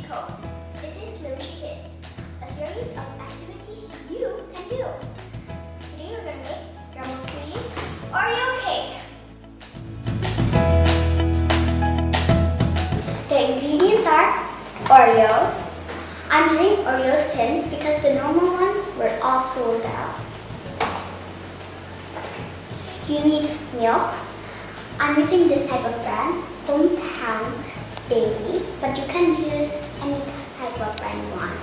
home. This is LIVINCHIC Kids, a series of activities you can do. Today we're going to make, grandma's please, Oreo cake. The ingredients are Oreos. I'm using Oreos tins because the normal ones were all sold out. You need milk. I'm using this type of brand, Hometown Dairy, but you can use any type of brand you want.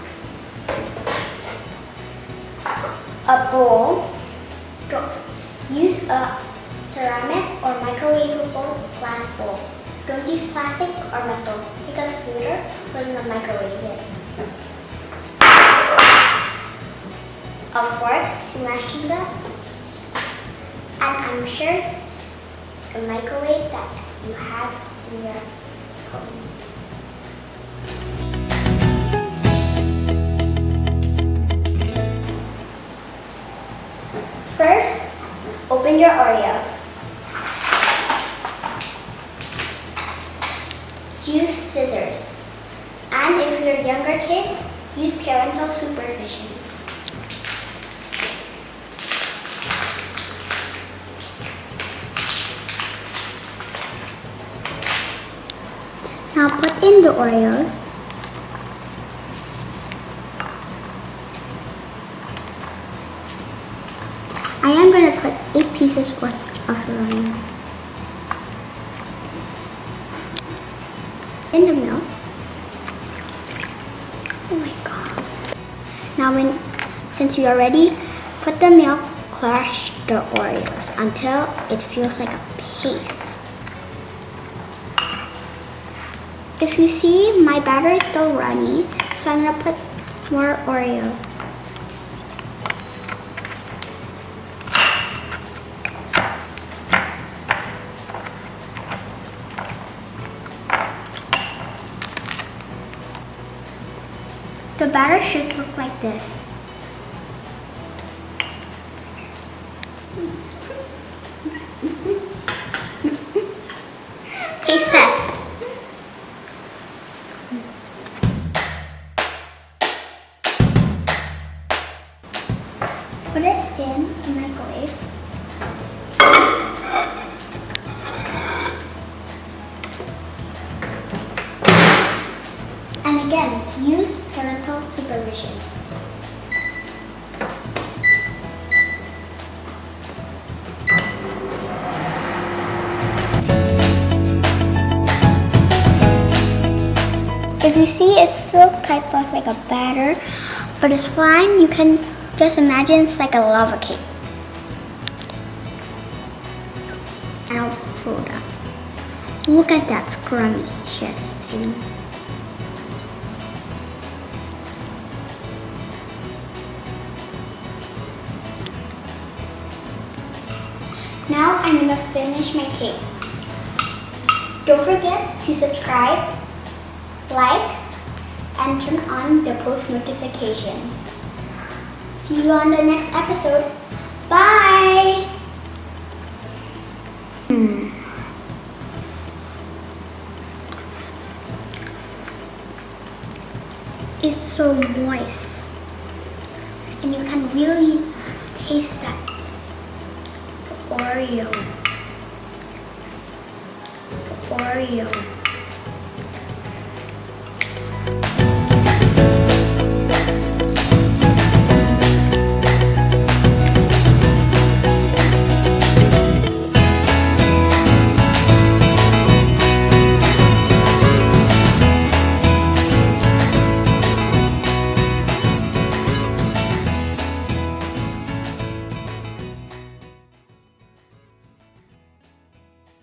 A bowl. Use a ceramic or microwavable glass bowl. Don't use plastic or metal because later we're going to microwave it. A fork to mash things up. And I'm sure the microwave that you have in your home. First, open your Oreos. Use scissors. And if you're younger kids, use parental supervision. Now put in the Oreos. I am going to put 8 pieces worth of Oreos in the milk. Oh my god. Now since you are ready, put the milk, crush the Oreos until it feels like a paste. If you see, my batter is still runny, so I'm going to put more Oreos. The batter should look like this. Taste test. Put it in the microwave. And again, use parental supervision. If you see, it's still type of like a batter, but it's fine. You can just imagine it's like a lava cake. And I'll fold up. Look at that scrumptious thing. Now I'm going to finish my cake. Don't forget to subscribe, like, and turn on the post notifications. See you on the next episode. Bye! It's so moist. And you can really taste that Oreo.